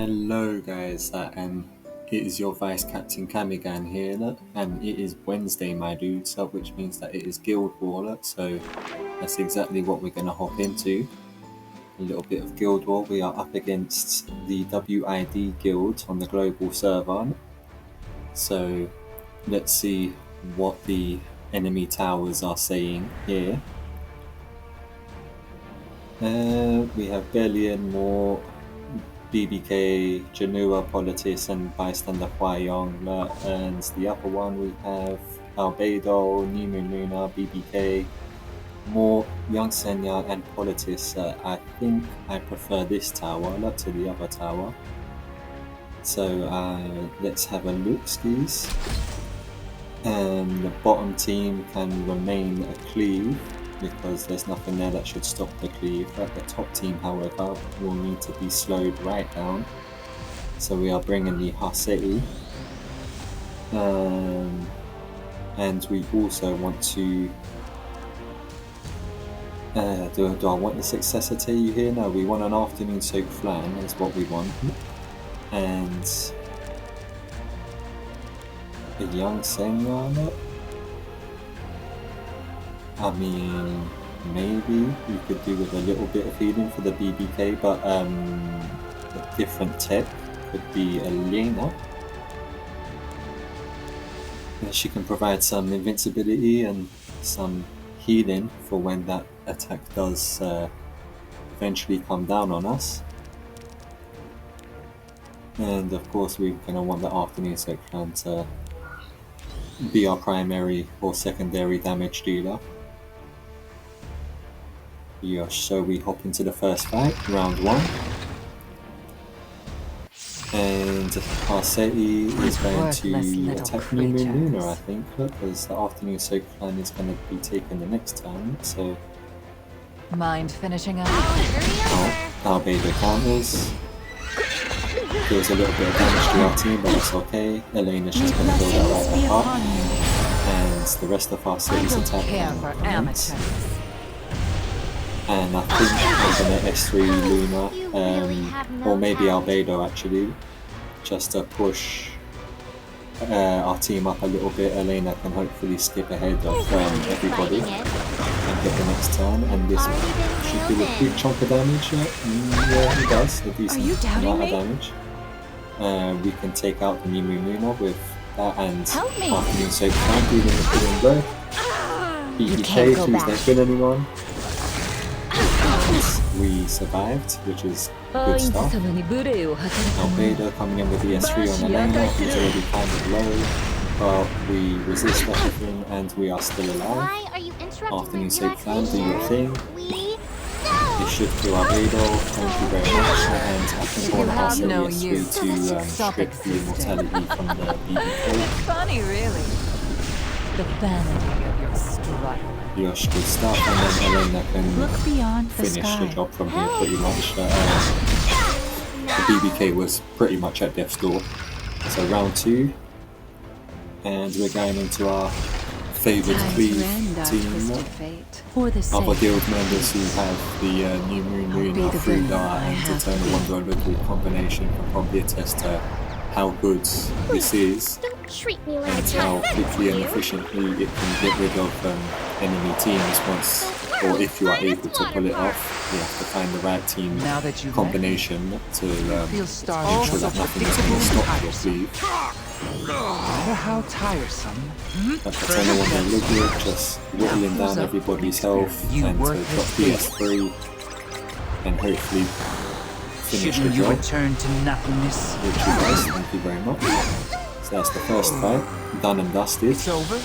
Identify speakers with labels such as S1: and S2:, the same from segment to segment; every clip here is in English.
S1: Hello guys, it is your Vice Captain Kamigan here, and it is Wednesday, my dudes, which means that it is Guild War, so that's exactly what we're going to hop into. A little bit of Guild War. We are up against the WID Guild on the global server, so let's see what the enemy towers are saying here. We have Bellion, Moore, BBK, Janua, Politis, and Bystander Huayong, and the upper one we have Albedo, New Moon Luna, BBK, Moore, Young Senya, and Politis. I think I prefer this tower to the other tower. So let's have a look, skis. And the bottom team can remain a cleave, because there's nothing there that should stop the cleave. But the top team, however, will need to be slowed right down. So we are bringing the Hasei. And we also want to... do I want the successor Teiyu here? No, we want an afternoon soak flan is what we want. And... a young Senya. I mean, maybe we could do with a little bit of healing for the BBK, but a different tech could be Elena. She can provide some invincibility and some healing for when that attack does eventually come down on us. And of course we're going to want the afternoon soak plan to be our primary or secondary damage dealer. Yeah, so we hop into the first fight, round 1. And Hasei is going to attack New Moon Luna, I think, because the afternoon soak plan is going to be taken the next time, so...
S2: Mind finishing up?
S1: Oh, Albedo counters. Deals a little bit of damage to our team, but that's okay. Elena's just going to build that right back up. And the rest of Hasei's attack commence. And I think I'm going to S3 Luna, or maybe Albedo actually, just to push our team up a little bit. Elena can hopefully skip ahead of everybody and get the next turn, and this should do a big chunk of damage. Yeah, it does, a decent amount of damage. We can take out the New Moon Luna with that, and afternoon soak flan, dealing the killing blow. BBK, please don't kill anyone. We survived, which is good stuff. Albedo coming in with the S3 on Elena, who's already kind of low, but we resist everything and we are still alive. Afternoon soak flan, do your thing. It should kill Albedo, thank you very much, and I think I want to ask the S3 to strip the immortality from the BBK.
S2: Funny, really. The vanity of your strut.
S1: Yosh, good stuff, and then Elena can finish the job from here pretty much. The BBK was pretty much at death's door. So round 2, and we're going into our favourite cleave team. Other guild members who have the New Moon Luna, Fruga and Eternal Wonder Local combination can probably attest to how good this is, and how quickly and efficiently it can get rid of enemy teams once, or if you are able to pull it off. You have to find the right team combination to ensure that nothing is going to stop your cleave.
S3: How tiresome.
S1: But Eternal Wonder Local just whittling down everybody's health and to drop PS3 and hopefully finish the job,
S3: return to nothingness,
S1: which you guys, thank you very much. So that's the first fight, done and dusted.
S3: It's over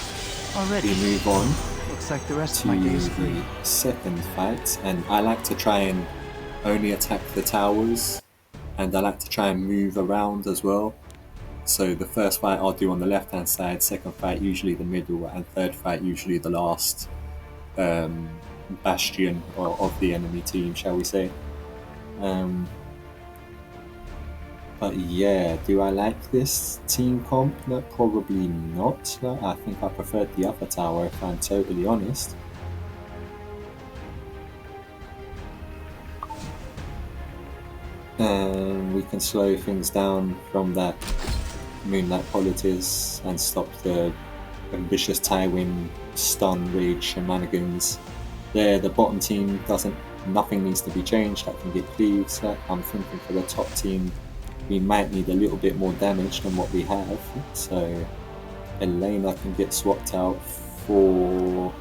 S3: already.
S1: We move on
S3: Looks like the rest
S1: to
S3: of my day is free.
S1: the second fight, and I like to try and only attack the towers, and I like to try and move around as well. So the first fight I'll do on the left hand side, second fight usually the middle, and third fight usually the last bastion of the enemy team, shall we say. But yeah, do I like this team comp? No, probably not. No, I think I preferred the other tower, if I'm totally honest. and we can slow things down from that Moonlight Politis and stop the ambitious Tywin stun rage shenanigans. There, the bottom team nothing needs to be changed, that can get cleaved. So I'm thinking for the top team, we might need a little bit more damage than what we have. So Elena can get swapped out for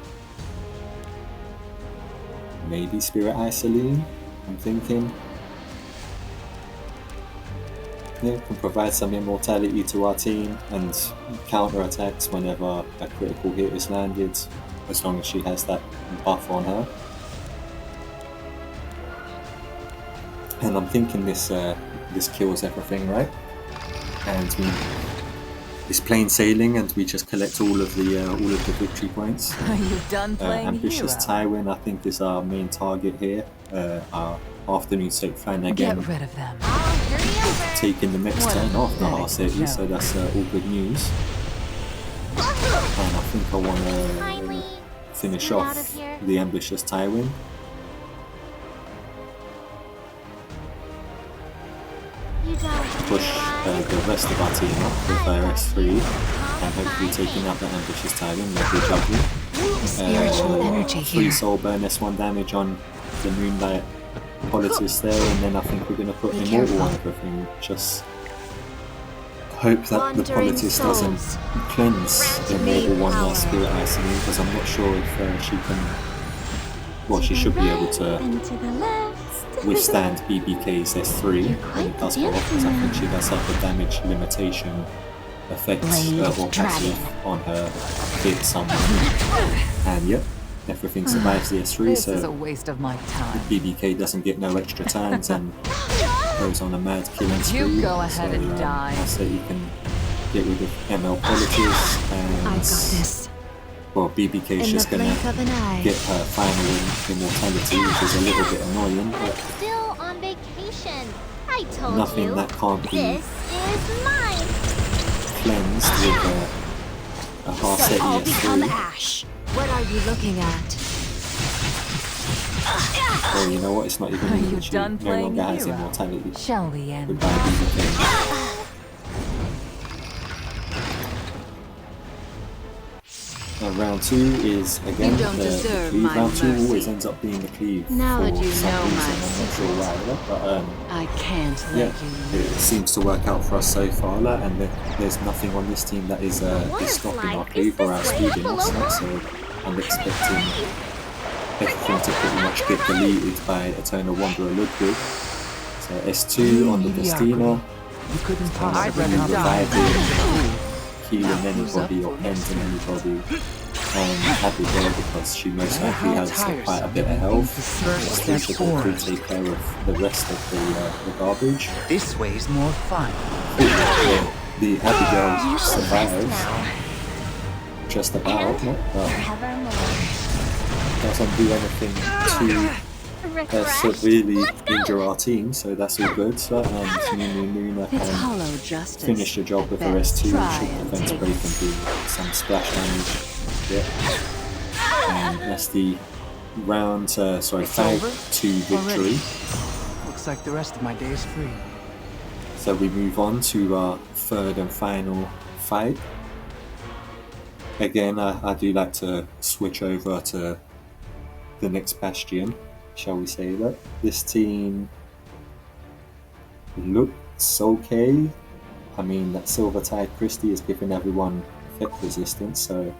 S1: maybe Spirit Eye Celine, I'm thinking. Yeah, can provide some immortality to our team and counter attacks whenever a critical hit is landed, as long as she has that buff on her. And I'm thinking this kills everything, right? And it's plain sailing, and we just collect all of the victory points.
S2: Are you done playing
S1: Ambitious
S2: hero?
S1: Tywin, I think, is our main target here. Our afternoon soak fan again.
S2: Get rid of them.
S1: Taking the next turn off the R-City, so that's all good news. And I think I want to finish off the Ambitious Tywin. Push the rest of our team up with our S3 and hopefully taking out the Ambitious Tywin like we juggle.
S3: Spiritual energy
S1: Free
S3: here.
S1: soul burn S1 damage on the Moonlight Politis there, and then I think we're going to put Immortal on everything. Just hope that the Politis doesn't cleanse the Immortal one last Spirit Eye Celine, because I'm not sure if she can. Well, she should be able to withstand BBK's S3 when it does go off, because I think she does have a damage limitation effect or passive on her hit somewhere. And yep, everything survives the S3,
S2: This is a
S1: so
S2: waste of my time.
S1: BBK doesn't get no extra turns and goes on a mad killing spree.
S2: You go ahead and die.
S1: So you can get rid of ML Politics, and
S4: I've got this.
S1: well, BBK is
S4: In
S1: just
S4: the
S1: gonna
S4: blink of an eye.
S1: get her final immortality, which is a little bit annoying,
S5: I'm
S1: but
S5: still on vacation. I told
S1: nothing
S5: you.
S1: that can't be
S5: This is mine.
S1: cleansed with a half set
S4: All become
S1: ES3.
S4: ash. What are you looking at?
S1: Or you know what, it's not even
S2: Are
S1: needed.
S2: you
S1: She
S2: done
S1: no
S2: playing
S1: longer has
S2: hero?
S1: immortality.
S2: Shall we end
S1: Goodbye,
S2: this?
S1: BBK. Round 2 is again
S4: You don't
S1: the
S4: deserve
S1: cleave.
S4: my
S1: Round 2
S4: mercy.
S1: always ends up being the cleave
S4: Now
S1: for
S4: that you
S1: some
S4: know
S1: reason.
S4: my
S1: I'm not sure why, but
S4: I can't
S1: yeah,
S4: let you
S1: it seems to work out for us so far, and there's nothing on this team that is stopping our cleave or outspeeding us, so I'm expecting everything to pretty much get deleted by Eternal Wanderer Ludwig. So S2 on the Destina,
S3: You couldn't
S2: I'd
S3: possibly
S2: rather die.
S1: reviving, healing anybody or ending anybody, and Abigail because she most likely has quite a bit of health, so she can probably take care of the rest of the garbage.
S3: This way's more fun.
S1: The Abigail
S5: You should rest
S1: survives,
S5: now.
S1: just about, but
S5: Forevermore.
S1: doesn't do anything to
S5: Refresh.
S1: severely injure our team, so that's all good. So, and Luna
S4: It's
S1: can
S4: hollow justice.
S1: finish the job with her
S4: Let's
S1: S2,
S4: try
S1: should
S4: and
S1: defense
S4: take
S1: break and do some splash damage. Yeah. And that's the round, sorry, fight
S3: over?
S1: to victory.
S3: Looks like the rest of my day is free.
S1: So we move on to our third and final fight. Again, I do like to switch over to the next bastion, shall we say that. This team looks okay. I mean, that Silver Tide Christie is giving everyone effect resistance, so...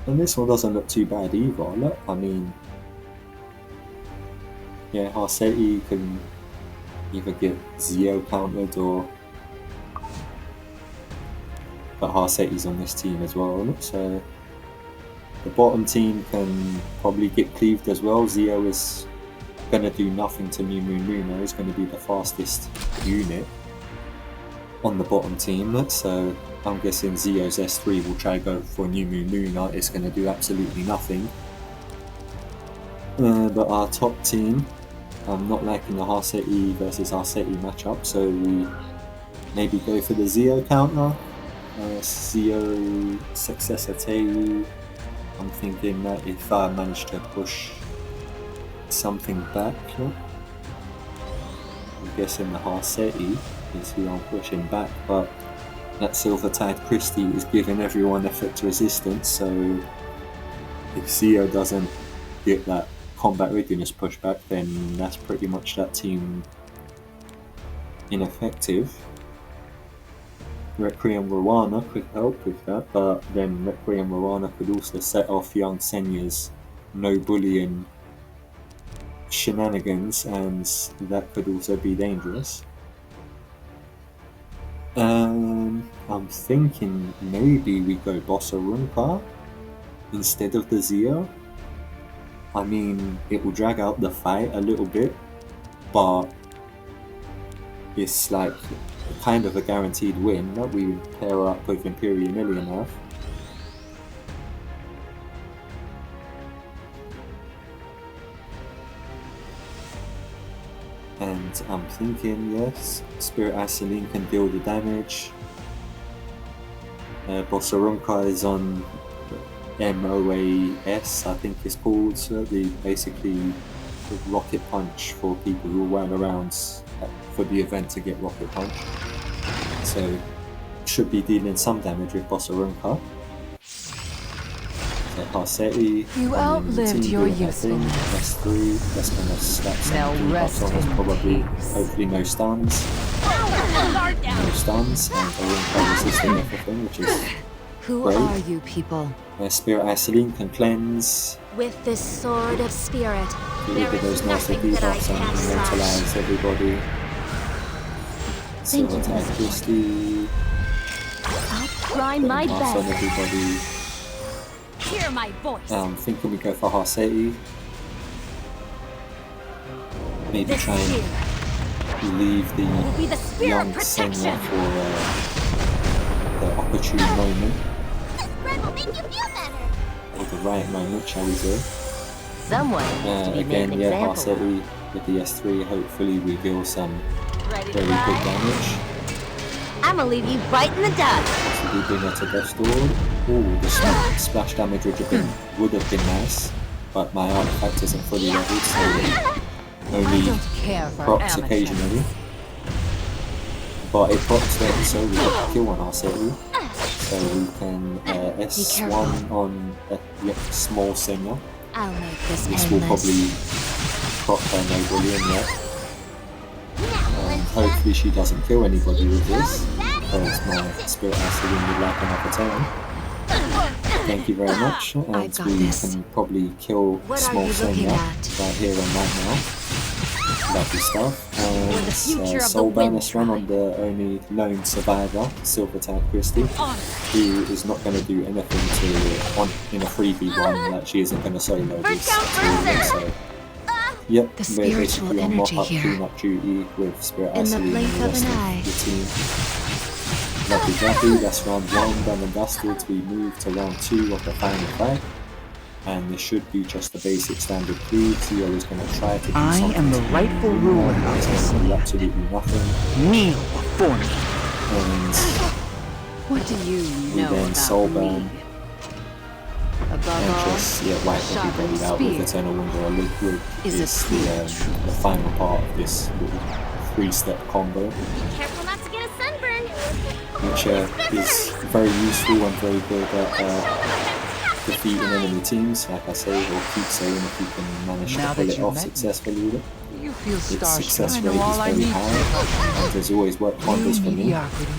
S1: And this one doesn't look too bad either. Look, I mean... Yeah, Harseti can either get Zio countered or... But Harseti's on this team as well, look, so... The bottom team can probably get cleaved as well. Zio is going to do nothing to New Moon Luna. He's going to be the fastest unit on the bottom team. So I'm guessing Zio's S3 will try go for New Moon Luna. It's going to do absolutely nothing. But our top team, I'm not liking the Harseti versus Harseti matchup. So we maybe go for the Zio counter. Zio successor Teru. I'm thinking that if I manage to push something back, guessing the Harseti is who I'm pushing back, but that Silvertide Christie is giving everyone effect resistance, so if Zio doesn't get that combat readiness pushback, then that's pretty much that team ineffective. Requiem Rwana could help with that, but then Requiem Rwana could also set off young Senya's no bullying shenanigans, and that could also be dangerous. I'm thinking maybe we go Bossarunka instead of the Zio. I mean, it will drag out the fight a little bit, but it's like kind of a guaranteed win that we pair up with Imperial Millionaire. And I'm thinking, yes, Spirit Iceline can deal the damage. Bossarunka is on MOAS, I think it's called, so basically the rocket punch for people who weren't around for the event to get rocket punch. So should be dealing some damage with Bossarunka. So Harseti,
S2: You outlived your usefulness.
S1: S3, that's gonna slap
S2: Now
S1: some
S2: rest
S1: buffs on us,
S2: in
S1: probably,
S2: peace.
S1: hopefully no stuns. No stuns, and Arunka resisting everything, which is
S4: Who
S1: Great.
S4: are you people?
S1: Spirit Iceline can cleanse,
S5: With this sword of spirit,
S1: get rid
S5: there
S1: of those
S5: is
S1: nasty
S5: nothing that I
S1: debuffs and
S5: can't slash.
S1: immortalize everybody.
S5: Thank you,
S1: Silvertide
S5: Miss.
S1: Christie,
S5: I'll try
S1: put
S5: my
S1: mask on
S5: best.
S1: everybody.
S5: Hear my voice.
S1: Thinking we go for Harseti. Maybe
S5: This
S1: try and
S5: spear
S1: leave the
S5: will be the spear
S1: young
S5: of protection.
S1: Senya for the opportune moment,
S5: This bread will make you feel better.
S1: or the right moment, shall we say.
S2: Someone needs to be made
S1: Again,
S2: an
S1: yeah,
S2: example of.
S1: Harseti with the S3 hopefully reveal some
S5: Ready to
S1: very good
S5: ride?
S1: damage.
S2: I'ma leave you right in the dust.
S1: Possibly bring her to Death's Door. Ooh, the splash damage would have been nice, but my artifact isn't fully leveled, so
S2: I
S1: only
S2: don't care for
S1: procs
S2: amateurs.
S1: occasionally. But it procs them, so we get to kill on Harseti. So we can S1 on a small Senya.
S4: I'll make this
S1: This will
S4: painless.
S1: probably proc her no bullying yet.
S5: Now let's
S1: Hopefully she doesn't kill anybody with this,
S5: daddy.
S1: because my Spirit Iceline would like another turn. Thank you very much, and
S4: I've got
S1: we
S4: this.
S1: can probably kill
S4: What are
S1: small
S4: you looking
S1: Senya
S4: at?
S1: right here and right now. Lovely stuff.
S5: For the future
S1: And
S5: of the
S1: Soul
S5: Wind
S1: Bonus run on the only lone survivor, Silvertide Christie, who is not going to do anything in a 3v1 that she isn't going to solo this tournament, so yep,
S4: The
S1: we're
S4: spiritual
S1: basically on
S4: energy
S1: mop-up,
S4: here.
S1: clean-up duty with Spirit
S4: In the
S1: Iceline
S4: blink
S1: and the
S4: of
S1: rest
S4: an
S1: of
S4: eye.
S1: the team. Lovely Jackie, that's round 1 done and dusted. We move to round 2 of the final fight. And this should be just the basic standard creed. Zio is going to try to do
S3: I
S1: something
S3: am the
S1: to
S3: rightful
S1: win
S3: ruler
S1: that,
S3: of
S1: but
S3: this
S1: it's gonna do
S3: land.
S1: absolutely nothing.
S3: Kneel before me.
S1: And
S2: What do you
S1: we
S2: know
S1: then
S2: about
S1: soul
S2: me?
S1: burn
S2: Above
S1: and
S2: all,
S1: just wipe
S2: sharpened
S1: everybody out with
S2: spear
S1: Eternal Wind or Liquid
S2: is a
S1: is
S2: clear truth.
S1: the final part of this little 3-step combo,
S5: Be careful not to get a sunburn.
S1: which is very useful and very good at defeating enemy teams. Like I say, or keep saying, if you can manage
S3: Now
S1: to pull
S3: that
S1: it
S3: you've
S1: off
S3: met me,
S1: successfully with it.
S3: You feel
S1: Its
S3: starstruck.
S1: success
S3: I
S1: rate
S3: know
S1: is
S3: all I
S1: very
S3: need.
S1: high and has always worked wonders for
S3: You
S1: me.
S3: mediocrity.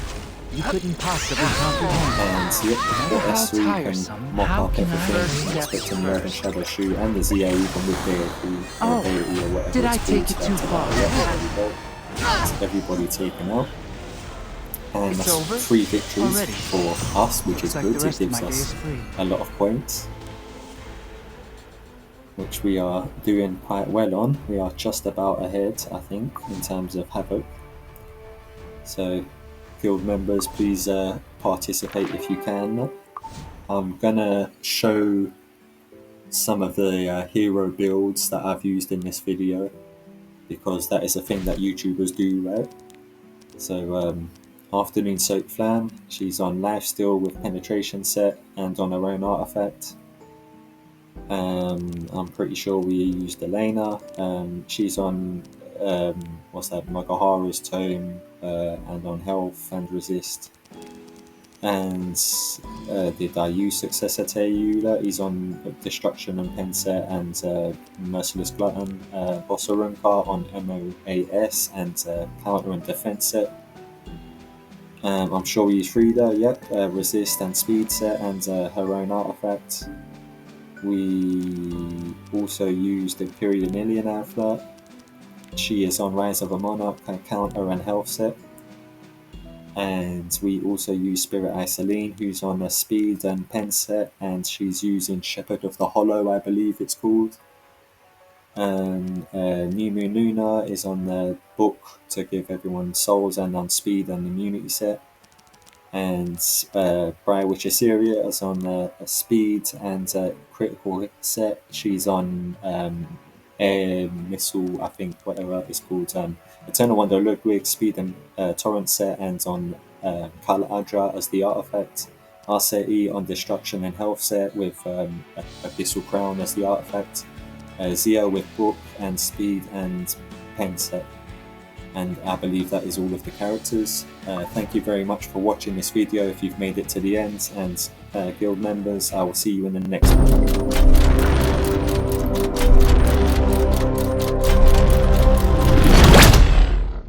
S3: You couldn't possibly comprehend.
S1: And yep, the
S3: How
S1: S3 can
S3: tiresome.
S1: mop
S3: How
S1: up
S3: can I
S1: everything,
S3: first
S1: expect
S3: step
S1: to Nerve and
S3: first?
S1: Shadow Shoot, and the ZA even with deity
S3: Oh,
S1: or deity or whatever
S3: did I
S1: it's
S3: take
S1: called,
S3: it too
S1: so
S3: far?
S1: yep, there we go. That's everybody taken out. And
S3: It's
S1: that's
S3: over?
S1: 3 victories
S3: Already?
S1: for us, which is
S3: Looks like
S1: good.
S3: the
S1: It
S3: rest of
S1: gives
S3: my day
S1: us
S3: is free.
S1: a lot of points, which we are doing quite well on. We are just about ahead, I think, in terms of Havoc. So, guild members, please participate if you can. I'm gonna show some of the hero builds that I've used in this video, because that is a thing that YouTubers do, right? So, Afternoon Soap Flan, she's on Lifesteal with Penetration Set and on her own artifact. I'm pretty sure we used Elena. She's on what's that? Magaharu's tome, and on health and resist. And the Dayu successor Teiyula, he's on destruction and penset and merciless glutton. Bossarunka on MOAS and counter and defense set. I'm sure we use Frida, yep, resist and speed set and her own artifact. We also use the Imperial Alien Outlet. She is on Rise of a Monarch, counter and health set. And we also use Spirit Isoline, who's on a speed and pen set, and she's using Shepherd of the Hollow, I believe it's called. New Moon Luna is on the book to give everyone souls and on speed and immunity set. And Briar Witch Assyria is on a speed and critical hit set. She's on air missile, I think, whatever it's called. Eternal Wonder Ludwig, speed and torrent set, and on Kal Adra as the artifact. Arceti on destruction and health set with Abyssal Crown as the artifact. Zia with book and speed and pen set. And I believe that is all of the characters. Thank you very much for watching this video if you've made it to the end, and guild members, I will see you in the next one.